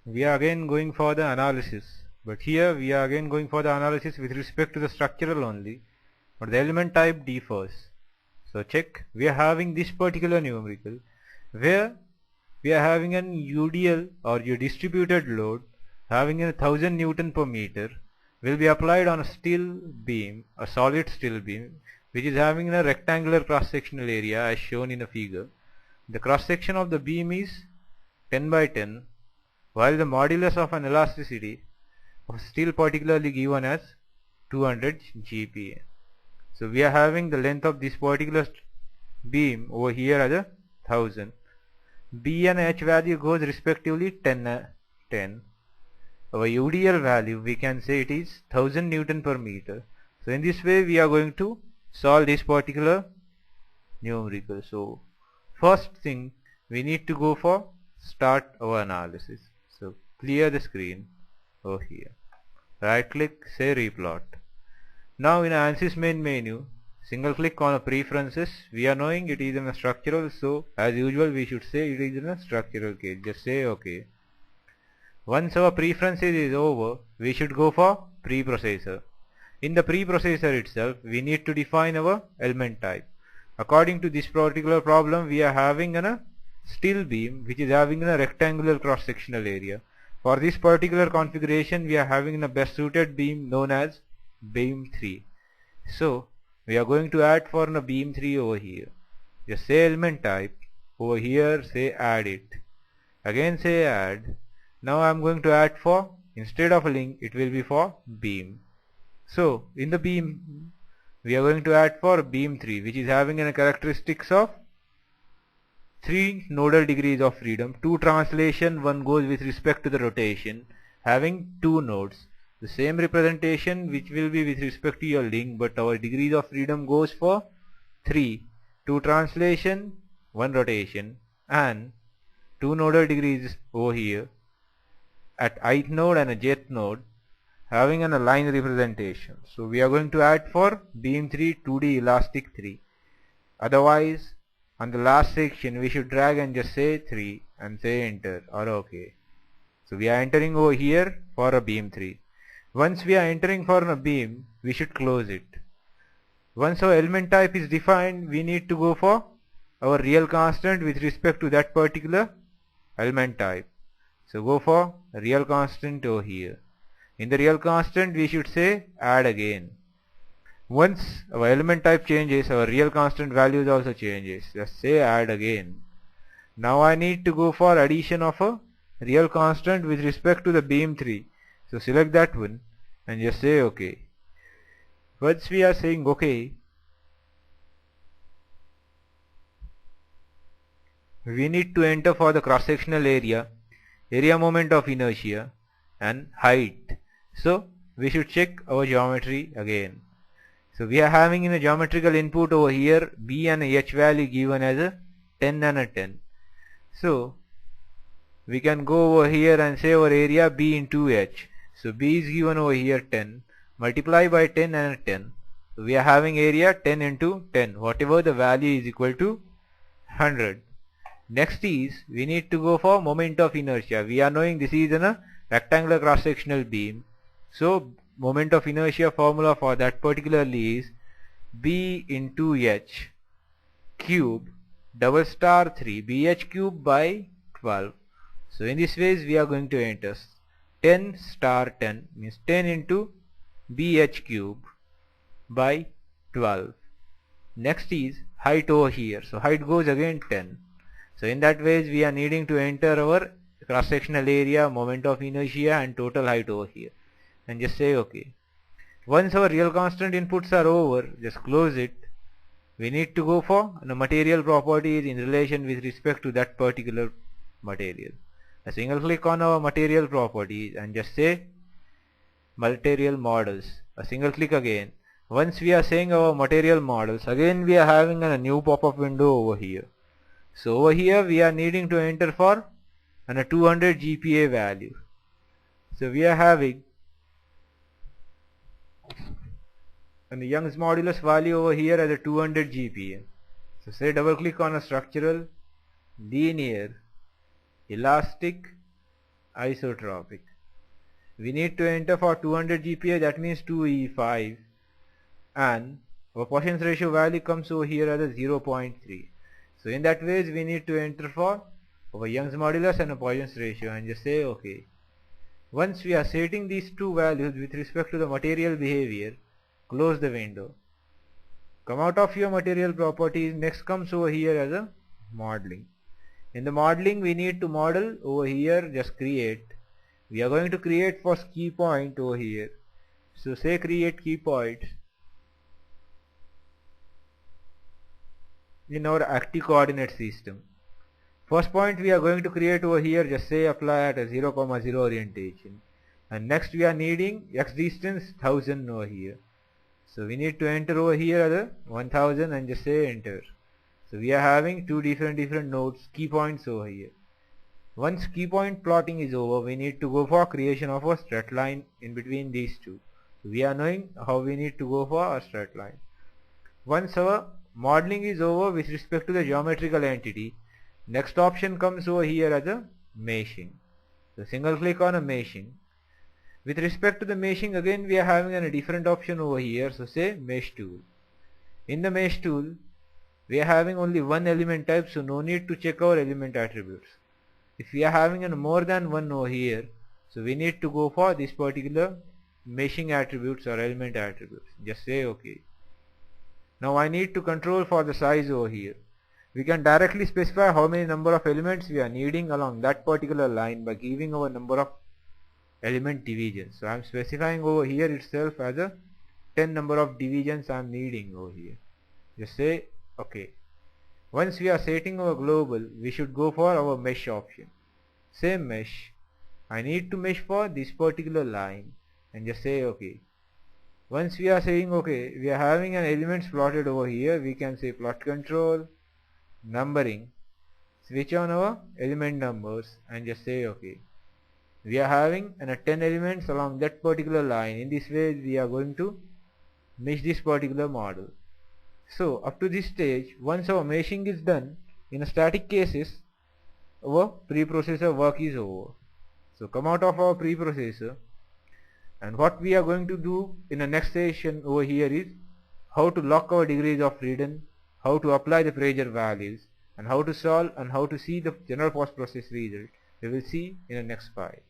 we are again going for the analysis, but here we are again going for the analysis with respect to the structural only, but the element type differs. So check, we are having this particular numerical where we are having an UDL or your distributed load having a 1000 Newton per meter will be applied on a steel beam, a solid steel beam, which is having a rectangular cross-sectional area as shown in a figure. The cross-section of the beam is 10 by 10, while the modulus of an elasticity of steel particularly given as 200 GPa. So we are having the length of this particular beam over here as a 1000. B and H value goes respectively 10. Our UDL value, we can say it is 1000 Newton per meter. So in this way we are going to solve this particular numerical. So first thing we need to go for start our analysis. So clear the screen over here. Right click, say replot. Now in ANSYS main menu, single click on a preferences. We are knowing it is in a structural, so as usual we should say it is in a structural case. Just say OK. Once our preferences is over, we should go for preprocessor. In the preprocessor itself, we need to define our element type. According to this particular problem, we are having a steel beam which is having a rectangular cross-sectional area. For this particular configuration, we are having a best suited beam known as beam 3. So we are going to add for a beam 3 over here. Just say element type. Over here say add it. Again say add. Now I am going to add for, instead of a link, it will be for beam. So in the beam we are going to add for beam 3, which is having a characteristics of 3 nodal degrees of freedom, 2 translation, 1 goes with respect to the rotation, having 2 nodes. The same representation which will be with respect to your link, but our degrees of freedom goes for 3, 2 translation, 1 rotation, and 2 nodal degrees over here at ith node and a jth node having a line representation. So we are going to add for beam 3 2D elastic 3. Otherwise on the last section we should drag and just say 3 and say enter or OK. So we are entering over here for a beam 3. Once we are entering for a beam, we should close it. Once our element type is defined, we need to go for our real constant with respect to that particular element type. So go for real constant over here. In the real constant we should say add again. Once our element type changes, our real constant values also changes. Just say add again. Now I need to go for addition of a real constant with respect to the beam 3. So select that one and just say OK. Once we are saying OK, we need to enter for the cross-sectional area, area moment of inertia and height. So we should check our geometry again. So we are having in a geometrical input over here B and H value given as a 10 and a 10. So we can go over here and say our area B into H. So B is given over here 10, multiply by 10 and 10. So we are having area 10 into 10, whatever the value is equal to 100. Next is we need to go for moment of inertia. We are knowing this is a rectangular cross-sectional beam. So moment of inertia formula for that particularly is B into H cube double star 3 BH cube by 12. So in this way we are going to enter 10 star 10 means 10 into BH cube by 12. Next is height over here. So height goes again 10. So in that way we are needing to enter our cross-sectional area, moment of inertia and total height over here and just say OK. Once our real constant inputs are over, just close it. We need to go for the material properties in relation with respect to that particular material. A single click on our material properties and just say material models. A single click again. Once we are saying our material models, again we are having a new pop-up window over here. So over here we are needing to enter for a 200 GPa value. So we are having and the Young's modulus value over here as a 200 GPa. So say double click on a structural, linear, elastic isotropic. We need to enter for 200 GPa, that means 2E5, and our Poisson's ratio value comes over here as a 0.3. So in that ways we need to enter for our Young's modulus and a Poisson's ratio and just say OK. Once we are setting these two values with respect to the material behavior, close the window. Come out of your material properties. Next comes over here as a modeling. In the modeling we need to model over here, just create. We are going to create first key point over here. So say create key points in our active coordinate system. First point we are going to create over here, just say apply at a 0, 0 orientation. And next we are needing x distance 1000 over here. So we need to enter over here the 1000 and just say enter. So we are having two different nodes, key points over here. Once key point plotting is over, we need to go for creation of a straight line in between these two. So we are knowing how we need to go for a straight line. Once our modeling is over with respect to the geometrical entity, next option comes over here as a meshing. So single click on a meshing. With respect to the meshing, again we are having a different option over here. So say mesh tool. In the mesh tool, we are having only one element type, so no need to check our element attributes. If we are having more than one over here, so we need to go for this particular meshing attributes or element attributes. Just say OK. Now I need to control for the size over here. We can directly specify how many number of elements we are needing along that particular line by giving our number of element divisions. So I am specifying over here itself as a 10 number of divisions I am needing over here. Just say OK. Once we are setting our global, we should go for our mesh option. Say mesh. I need to mesh for this particular line and just say OK. Once we are saying OK, we are having an elements plotted over here. We can say plot control, numbering, switch on our element numbers and just say OK. We are having 10 elements along that particular line. In this way we are going to mesh this particular model. So up to this stage, once our meshing is done, in a static cases, our preprocessor work is over. So come out of our preprocessor, and what we are going to do in the next session over here is how to lock our degrees of freedom, how to apply the pressure values, and how to solve and how to see the general post process result. We will see in the next file.